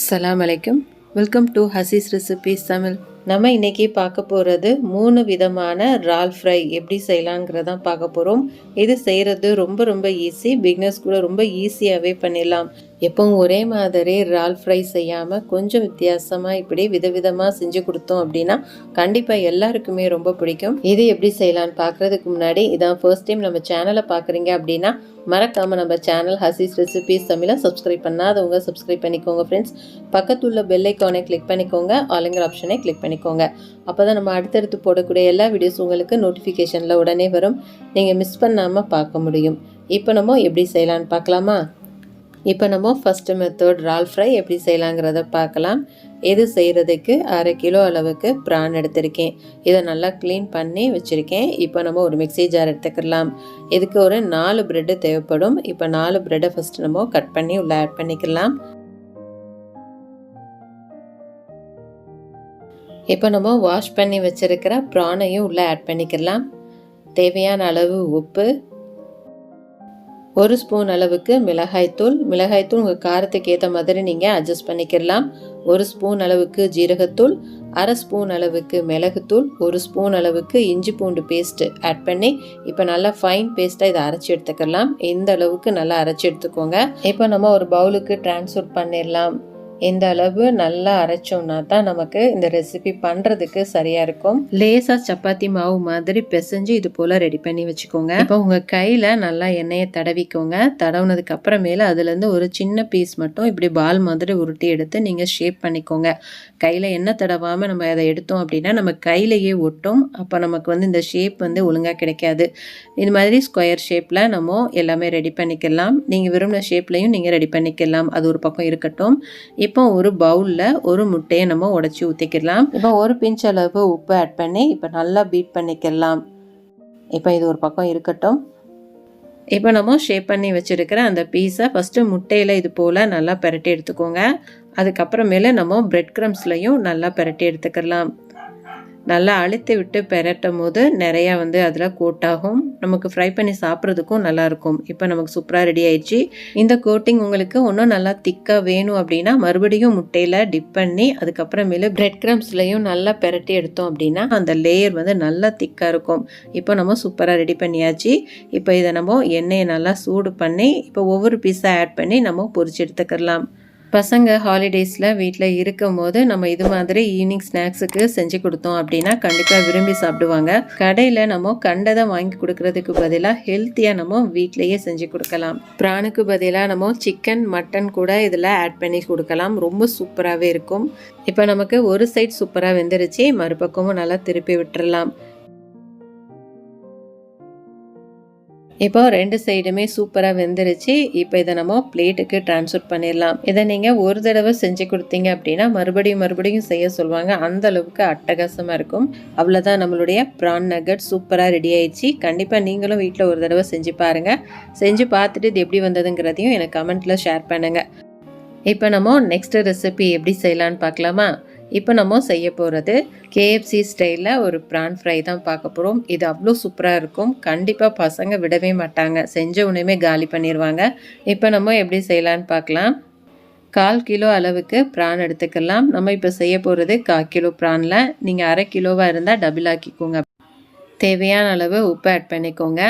அஸ்ஸலாமு அலைக்கும். Welcome to Hasee's recipes Tamil. நம்ம இன்றைக்கி பார்க்க போகிறது 3 விதமான இறால் ஃப்ரை எப்படி செய்யலாங்கிறதான் பார்க்க போகிறோம். இது செய்கிறது ரொம்ப ஈஸி. பிகினர்ஸ் கூட ரொம்ப ஈஸியாகவே பண்ணிடலாம். எப்பவும் ஒரே மாதிரி இறால் ஃப்ரை செய்யாமல் கொஞ்சம் வித்தியாசமாக இப்படி விதவிதமாக செஞ்சு கொடுத்தோம் அப்படின்னா கண்டிப்பாக எல்லாருக்குமே ரொம்ப பிடிக்கும். இது எப்படி செய்யலான்னு பார்க்குறதுக்கு முன்னாடி இதான் ஃபர்ஸ்ட் டைம் நம்ம சேனலை பார்க்குறீங்க அப்படின்னா மறக்காமல் நம்ம சேனல் ஹசீஸ் ரெசிபீஸ் தமிழை சப்ஸ்கிரைப் பண்ணாதவங்க சப்ஸ்கிரைப் பண்ணிக்கோங்க ஃப்ரெண்ட்ஸ். பக்கத்துள்ள பெல் ஐக்கானை கிளிக் பண்ணிக்கோங்க, ஆளுங்கிற ஆப்ஷனை கிளிக் பண்ணிக்கோங்க. அப்போ தான் நம்ம அடுத்தடுத்து போடக்கூடிய எல்லா வீடியோஸ் உங்களுக்கு நோட்டிஃபிகேஷனில் உடனே வரும். நீங்கள் மிஸ் பண்ணாமல் பார்க்க முடியும். இப்போ நம்ம எப்படி செய்யலான்னு பார்க்கலாமா? இப்போ நம்ம ஃபஸ்ட்டு மெத்தட் இறால் ஃப்ரை எப்படி செய்யலாங்கிறத பார்க்கலாம். இது செய்கிறதுக்கு 1/2 கிலோ அளவுக்கு ப்ரான் எடுத்திருக்கேன். இதை நல்லா க்ளீன் பண்ணி வச்சுருக்கேன். இப்போ நம்ம ஒரு மிக்ஸி ஜார் எடுத்துக்கலாம். இதுக்கு ஒரு 4 ப்ரெட்டு தேவைப்படும். இப்போ 4 ப்ரெட்டை ஃபஸ்ட்டு நம்ம கட் பண்ணி உள்ளே ஆட் பண்ணிக்கலாம். இப்போ நம்ம வாஷ் பண்ணி வச்சுருக்கிற ப்ரானையும் உள்ளே ஆட் பண்ணிக்கலாம். தேவையான அளவு உப்பு, 1 ஸ்பூன் அளவுக்கு மிளகாய்த்தூள் உங்கள் காரத்துக்கு ஏற்ற மாதிரி நீங்கள் அட்ஜஸ்ட் பண்ணிக்கலாம். 1 ஸ்பூன் அளவுக்கு ஜீரகத்தூள், 1/2 ஸ்பூன் அளவுக்கு மிளகுத்தூள், 1 ஸ்பூன் அளவுக்கு இஞ்சி பூண்டு பேஸ்ட்டு ஆட் பண்ணி இப்போ நல்லா ஃபைன் பேஸ்ட்டாக இதை அரைச்சி எடுத்துக்கலாம். இந்த அளவுக்கு நல்லா அரைச்சி எடுத்துக்கோங்க. இப்போ நம்ம ஒரு பவுலுக்கு ட்ரான்ஸ்ஃபர் பண்ணிடலாம். இந்த அளவு நல்லா அரைச்சோம்னா தான் நமக்கு இந்த ரெசிபி பண்ணுறதுக்கு சரியாக இருக்கும். லேசாக சப்பாத்தி மாவு மாதிரி பிசைஞ்சு இது போல் ரெடி பண்ணி வச்சுக்கோங்க. இப்போ உங்கள் கையில் நல்லா எண்ணெயை தடவிக்கோங்க. தடவுனதுக்கு அப்புறமேல அதுலேருந்து ஒரு சின்ன பீஸ் மட்டும் இப்படி பால் மாதிரி உருட்டி எடுத்து நீங்கள் ஷேப் பண்ணிக்கோங்க. கையில் எண்ணெய் தடவாமல் நம்ம அதை எடுத்தோம் அப்படின்னா நம்ம கையிலேயே ஒட்டும். அப்போ நமக்கு இந்த ஷேப் ஒழுங்காக கிடைக்காது. இது மாதிரி ஸ்கொயர் ஷேப்பில் நம்ம எல்லாமே ரெடி பண்ணிக்கலாம். நீங்கள் விரும்பின ஷேப்லையும் நீங்கள் ரெடி பண்ணிக்கலாம். அது ஒரு பக்கம் இருக்கட்டும். இப்போ ஒரு பவுலில் ஒரு முட்டையை நம்ம உடைச்சி ஊற்றிக்கலாம். இப்போ ஒரு பிஞ்ச் அளவு உப்பு ஆட் பண்ணி இப்போ நல்லா பீட் பண்ணிக்கலாம். இப்போ இது ஒரு பக்கம் இருக்கட்டும். இப்போ நம்ம ஷேப் பண்ணி வச்சுருக்கிற அந்த பீஸை ஃபஸ்ட்டு முட்டையில் இது போல் நல்லா பிரட்டி எடுத்துக்கோங்க. அதுக்கப்புறமேல நம்ம பிரெட் க்ரம்ஸ்லையும் நல்லா பிரட்டி எடுத்துக்கலாம். நல்லா அழுத்தி விட்டு பெரட்டும் போது நிறையா அதில் கோட்டாகும். நமக்கு ஃப்ரை பண்ணி சாப்பிட்றதுக்கும் நல்லாயிருக்கும். இப்போ நமக்கு சூப்பராக ரெடி ஆயிடுச்சு. இந்த கோட்டிங் உங்களுக்கு இன்னும் நல்லா திக்காக வேணும் அப்படின்னா மறுபடியும் முட்டையில் டிப் பண்ணி அதுக்கப்புறமேலு பிரெட் க்ரம்ஸ்லையும் நல்லா பெரட்டி எடுத்தோம் அப்படின்னா அந்த லேயர் நல்லா திக்காக இருக்கும். இப்போ நம்ம சூப்பராக ரெடி பண்ணியாச்சு. இப்போ இதை நம்ம எண்ணெயை நல்லா சூடு பண்ணி இப்போ ஒவ்வொரு பீஸாக ஆட் பண்ணி நம்ம பொரிச்சு எடுத்துக்கலாம். பசங்க ஹாலிடேஸில் வீட்டில் இருக்கும் போது நம்ம இது மாதிரி ஈவினிங் ஸ்நாக்ஸுக்கு செஞ்சு கொடுத்தோம் அப்படின்னா கண்டிப்பாக விரும்பி சாப்பிடுவாங்க. கடையில் நம்ம கண்டதை வாங்கி கொடுக்கறதுக்கு பதிலாக ஹெல்த்தியாக நம்ம வீட்டிலையே செஞ்சு கொடுக்கலாம். ப்ரானுக்கு பதிலாக நம்ம சிக்கன், மட்டன் கூட இதில் ஆட் பண்ணி கொடுக்கலாம். ரொம்ப சூப்பராகவே இருக்கும். இப்போ நமக்கு ஒரு சைட் சூப்பராக வெந்துருச்சு. மறுபக்கமும் நல்லா திருப்பி விட்டுறலாம். இப்போ 2 சைடுமே சூப்பராக வெந்துருச்சு. இப்போ இதை நம்ம பிளேட்டுக்கு ட்ரான்ஸ்ஃபர் பண்ணிடலாம். இதை நீங்கள் ஒரு தடவை செஞ்சு கொடுத்தீங்க அப்படின்னா மறுபடியும் செய்ய சொல்லுவாங்க. அந்த அளவுக்கு அட்டகாசமாக இருக்கும். அவ்வளோதான், நம்மளுடைய ப்ரான் நகட் சூப்பராக ரெடி ஆயிடுச்சு. கண்டிப்பாக நீங்களும் வீட்டில் ஒரு தடவை செஞ்சு பாருங்கள். செஞ்சு பார்த்துட்டு இது எப்படி வந்ததுங்கிறதையும் எனக்கு கமெண்ட்டில் ஷேர் பண்ணுங்கள். இப்போ நம்ம நெக்ஸ்ட் ரெசிபி எப்படி செய்யலான்னு பார்க்கலாமா? இப்போ நம்ம செய்ய போகிறது KFC ஸ்டைலில் ஒரு ப்ரான் ஃப்ரை தான் பார்க்க போகிறோம். இது அவ்வளோ சூப்பராக இருக்கும். கண்டிப்பாக பசங்க விடவே மாட்டாங்க. செஞ்ச உடனே காலி பண்ணிடுவாங்க. இப்போ நம்ம எப்படி செய்யலான்னு பார்க்கலாம். 1/4 கிலோ அளவுக்கு ப்ரான் எடுத்துக்கலாம். நம்ம இப்போ செய்ய போகிறது 1/4 கிலோ ப்ரானில் நீங்கள் 1/2 கிலோவாக இருந்தால் டபுள் ஆக்கிக்கோங்க. தேவையான அளவு உப்பு ஆட் பண்ணிக்கோங்க.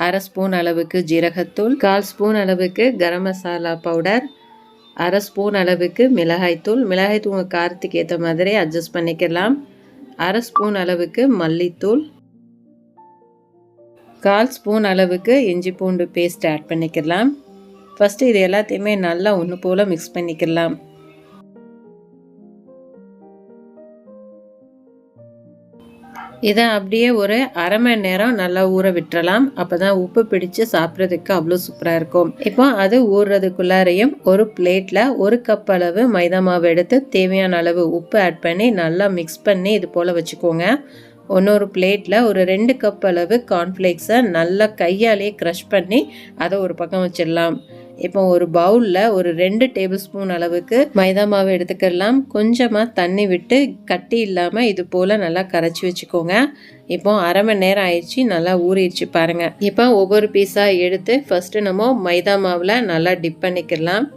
1/2 ஸ்பூன் அளவுக்கு ஜீரகத்தூள், 1/4 ஸ்பூன் அளவுக்கு கரம் மசாலா பவுடர், 1/2 ஸ்பூன் அளவுக்கு மிளகாய்த்தூள் உங்கள் காரத்துக்கு ஏற்ற மாதிரி அட்ஜஸ்ட் பண்ணிக்கலாம். 1/2 ஸ்பூன் அளவுக்கு மல்லித்தூள், 1/4 ஸ்பூன் அளவுக்கு இஞ்சி பூண்டு பேஸ்ட் ஆட் பண்ணிக்கலாம். ஃபஸ்ட்டு இது எல்லாத்தையுமே நல்லா ஒன்று போல் மிக்ஸ் பண்ணிக்கலாம். இதை அப்படியே ஒரு 1/2 மணி நேரம் நல்லா ஊற விட்டுறலாம். அப்போ தான் உப்பு பிடிச்சு சாப்பிட்றதுக்கு அவ்வளோ சூப்பராக இருக்கும். இப்போ அது ஊறுறதுக்குள்ளாரையும் ஒரு பிளேட்டில் 1 கப் அளவு மைதா மாவு எடுத்து தேவையான அளவு உப்பு ஆட் பண்ணி நல்லா மிக்ஸ் பண்ணி இது போல் வச்சுக்கோங்க. இன்னொரு பிளேட்டில் ஒரு 2 கப் அளவு கார்ன்ஃப்ளேக்ஸை நல்லா கையாலே க்ரஷ் பண்ணி அதை ஒரு பக்கம் வச்சிடலாம். இப்போ ஒரு பவுலில் ஒரு 2 டேபிள் ஸ்பூன் அளவுக்கு மைதா மாவு எடுத்துக்கலாம். கொஞ்சமாக தண்ணி விட்டு கட்டி இல்லாமல் இது போல் நல்லா கரைச்சி வச்சுக்கோங்க. இப்போ 1/2 மணி நேரம் ஆயிடுச்சு, நல்லா ஊறிடுச்சு பாருங்கள். இப்போ ஒவ்வொரு பீஸாக எடுத்து ஃபஸ்ட்டு நம்ம மைதா மாவில் நல்லா டிப் பண்ணிக்கலாம்.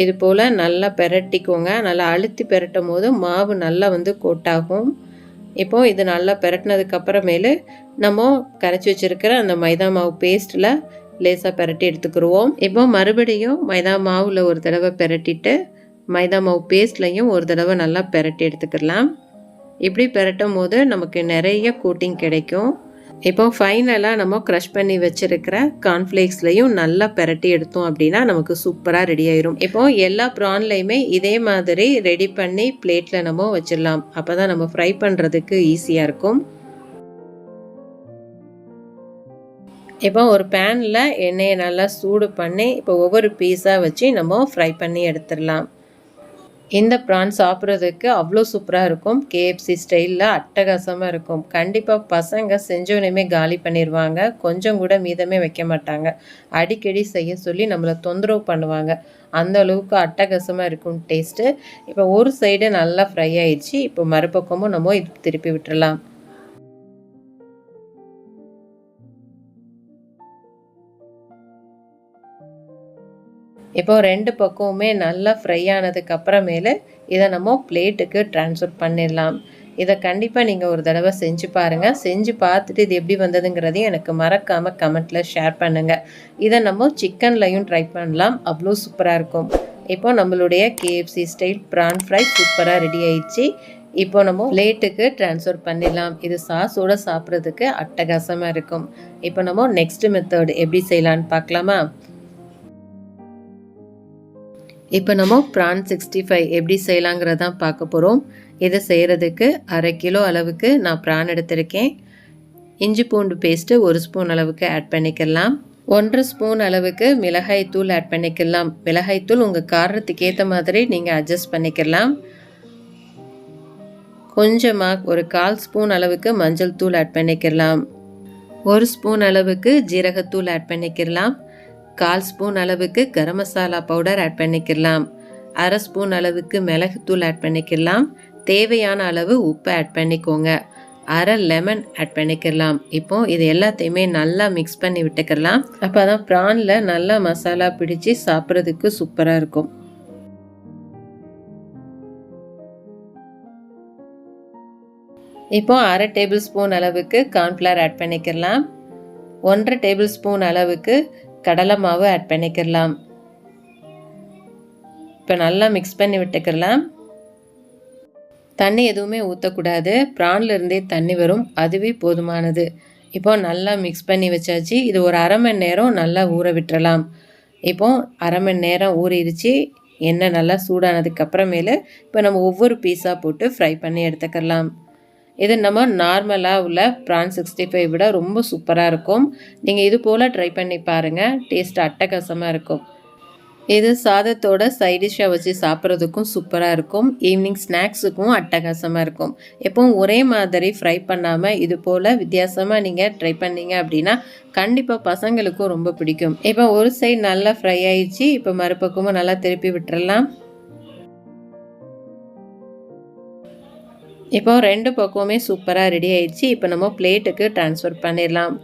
இது போல் நல்லா பெரட்டிக்கோங்க. நல்லா அழுத்தி பெரட்டும் போது மாவு நல்லா கோட்டாகும். இப்போது இது நல்லா பெரட்டினதுக்கப்புறமேலு நம்ம கரைச்சி வச்சுருக்கிற அந்த மைதா மாவு பேஸ்ட்டில் லேசாக பெரட்டி எடுத்துக்கிடுவோம். இப்போ மறுபடியும் மைதா மாவில் ஒரு தடவை பெரட்டிட்டு மைதா மாவு பேஸ்ட்லையும் ஒரு தடவை நல்லா பெரட்டி எடுத்துக்கிடலாம். இப்படி பெரட்டும் போது நமக்கு நிறைய கோட்டிங் கிடைக்கும். இப்போ ஃபைனலாக நம்ம க்ரஷ் பண்ணி வச்சுருக்கிற கார்ன்ஃப்ளேக்ஸ்லையும் நல்லா பெரட்டி எடுத்தோம் அப்படின்னா நமக்கு சூப்பராக ரெடி ஆயிரும். இப்போ எல்லா ப்ரான்லையுமே இதே மாதிரி ரெடி பண்ணி பிளேட்டில் நம்ம வச்சிடலாம். அப்போ தான் நம்ம ஃப்ரை பண்ணுறதுக்கு ஈஸியாக இருக்கும். இப்போ ஒரு பேனில் எண்ணெயை நல்லா சூடு பண்ணி இப்போ ஒவ்வொரு பீஸாக வச்சு நம்ம ஃப்ரை பண்ணி எடுத்துடலாம். இந்த ப்ரான் சாப்பிட்றதுக்கு அவ்வளோ சூப்பராக இருக்கும். கேஎஃப்சி ஸ்டைலில் அட்டகாசமாக இருக்கும். கண்டிப்பாக பசங்க செஞ்சோனையுமே காலி பண்ணிடுவாங்க. கொஞ்சம் கூட மீதமே வைக்க மாட்டாங்க. அடிக்கடி செய்ய சொல்லி நம்மளை தொந்தரவு பண்ணுவாங்க. அந்த அளவுக்கு அட்டகாசமாக இருக்கும் டேஸ்ட்டு. இப்போ ஒரு சைடு நல்லா ஃப்ரை ஆயிடுச்சு. இப்போ மறுபக்கமும் நம்ம இது திருப்பி விட்டுறலாம். இப்போ 2 பக்கமுமே நல்லா ஃப்ரை ஆனதுக்கு அப்புறமேலு இதை நம்ம பிளேட்டுக்கு ட்ரான்ஸ்ஃபர் பண்ணிடலாம். இதை கண்டிப்பாக நீங்கள் ஒரு தடவை செஞ்சு பாருங்கள். செஞ்சு பார்த்துட்டு இது எப்படி வந்ததுங்கிறதையும் எனக்கு மறக்காமல் கமெண்ட்டில் ஷேர் பண்ணுங்கள். இதை நம்ம சிக்கன்லையும் ட்ரை பண்ணலாம். அவ்வளோ சூப்பராக இருக்கும். இப்போ நம்மளுடைய கேஎஃப்சி ஸ்டைல் ப்ரான் ஃப்ரை சூப்பராக ரெடி ஆயிடுச்சு. இப்போ நம்ம பிளேட்டுக்கு ட்ரான்ஸ்ஃபர் பண்ணிடலாம். இது சாஸோடு சாப்பிட்றதுக்கு அட்டகாசமாக இருக்கும். இப்போ நம்ம நெக்ஸ்ட் மெத்தட் எப்படி செய்யலான்னு பார்க்கலாமா? இப்போ நம்ம ப்ரான் 65 எப்படி செய்யலாங்கிறதான் பார்க்க போகிறோம். இதை செய்கிறதுக்கு 1/2 கிலோ அளவுக்கு நான் ப்ரான் எடுத்திருக்கேன். இஞ்சி பூண்டு பேஸ்ட்டு 1 ஸ்பூன் அளவுக்கு ஆட் பண்ணிக்கலாம். 1 ஸ்பூன் அளவுக்கு மிளகாய் தூள் ஆட் பண்ணிக்கலாம். மிளகாய் தூள் உங்கள் காரத்துக்கு ஏற்ற மாதிரி நீங்கள் அட்ஜஸ்ட் பண்ணிக்கலாம். கொஞ்சமாக ஒரு 1/4 ஸ்பூன் அளவுக்கு மஞ்சள் தூள் ஆட் பண்ணிக்கலாம். 1 ஸ்பூன் அளவுக்கு ஜீரகத்தூள் ஆட் பண்ணிக்கலாம். 1/4 ஸ்பூன் அளவுக்கு கரம் மசாலா பவுடர் ஆட் பண்ணிக்கலாம். 1/2 ஸ்பூன் அளவுக்கு மிளகுத்தூள் ஆட் பண்ணிக்கலாம். தேவையான அளவு உப்பு ஆட் பண்ணிக்கோங்க. 1/2 லெமன் ஆட் பண்ணிக்கலாம். இப்போ இது எல்லாத்தையுமே நல்லா மிக்ஸ் பண்ணி விட்டுக்கலாம். அப்போ தான் ப்ரானில் நல்லா மசாலா பிடிச்சி சாப்பிட்றதுக்கு சூப்பராக இருக்கும். இப்போ 1/2 டேபிள் ஸ்பூன் அளவுக்கு கார்ன்ஃப்ளவர் ஆட் பண்ணிக்கலாம். 1/2 டேபிள் ஸ்பூன் அளவுக்கு கடலை மாவு ஆட் பண்ணிக்கலாம். இப்போ நல்லா மிக்ஸ் பண்ணி விட்டுக்கலாம். தண்ணி எதுவுமே ஊற்றக்கூடாது. ப்ரான்ல இருந்தே தண்ணி வரும். அதுவே போதுமானது. இப்போ நல்லா மிக்ஸ் பண்ணி வச்சாச்சு. இது ஒரு 1/2 மணி நேரம் நல்லா ஊற விட்டுறலாம். இப்போ 1/2 மணி நேரம் ஊறிடுச்சு. எண்ணெய் நல்லா சூடானதுக்கு அப்புறமேலு இப்போ நம்ம ஒவ்வொரு பீஸாக போட்டு ஃப்ரை பண்ணி எடுத்துக்கலாம். இது நம்ம நார்மலாக உள்ள ப்ரான் 65 விட ரொம்ப சூப்பராக இருக்கும். நீங்கள் இது போல் ட்ரை பண்ணி பாருங்கள். டேஸ்ட் அட்டகாசமாக இருக்கும். இது சாதத்தோட சைடிஷ்ஷாக வச்சு சாப்பிட்றதுக்கும் சூப்பராக இருக்கும். ஈவினிங் ஸ்நாக்ஸுக்கும் அட்டகாசமாக இருக்கும். எப்பவும் ஒரே மாதிரி ஃப்ரை பண்ணாமல் இது போல் வித்தியாசமாக நீங்கள் ட்ரை பண்ணீங்க அப்படின்னா கண்டிப்பாக பசங்களுக்கும் ரொம்ப பிடிக்கும். இப்போ ஒரு சைடு நல்லா ஃப்ரை ஆயிடுச்சு. இப்போ மறுபக்கமும் நல்லா திருப்பி விட்டுறலாம். இப்போ 2 பக்கமுமே சூப்பராக ரெடி ஆயிடுச்சு. இப்போ நம்ம பிளேட்டுக்கு ட்ரான்ஸ்ஃபர் பண்ணிடலாம்.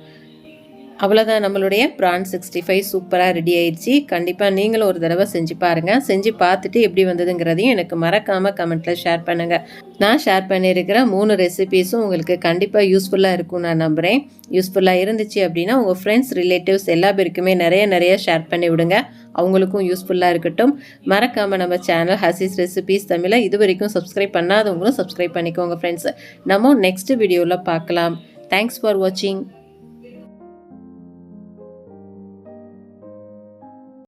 அவ்வளோதான், நம்மளுடைய ப்ரான் 65 சூப்பராக ரெடி ஆயிடுச்சு. கண்டிப்பாக நீங்களும் ஒரு தடவை செஞ்சு பாருங்கள். செஞ்சு பார்த்துட்டு எப்படி வந்ததுங்கிறதையும் எனக்கு மறக்காமல் கமெண்ட்டில் ஷேர் பண்ணுங்கள். நான் ஷேர் பண்ணியிருக்கிற 3 ரெசிபீஸும் உங்களுக்கு கண்டிப்பாக யூஸ்ஃபுல்லாக இருக்கும் நான் நம்புகிறேன். யூஸ்ஃபுல்லாக இருந்துச்சு அப்படின்னா உங்கள் ஃப்ரெண்ட்ஸ் ரிலேட்டிவ்ஸ் எல்லா பேருக்குமே நிறைய ஷேர் பண்ணி விடுங்க. அவங்களுக்கும் யூஸ்ஃபுல்லாக இருக்கட்டும். மறக்காமல் நம்ம சேனல் ஹசீஸ் ரெசிபீஸ் தமிழை இது வரைக்கும் சப்ஸ்கிரைப் பண்ணாதவங்களும் சப்ஸ்கிரைப் பண்ணிக்கோங்க ஃப்ரெண்ட்ஸ். நம்ம நெக்ஸ்ட் வீடியோவில் பார்க்கலாம். தேங்க்ஸ் ஃபார் வாட்சிங்.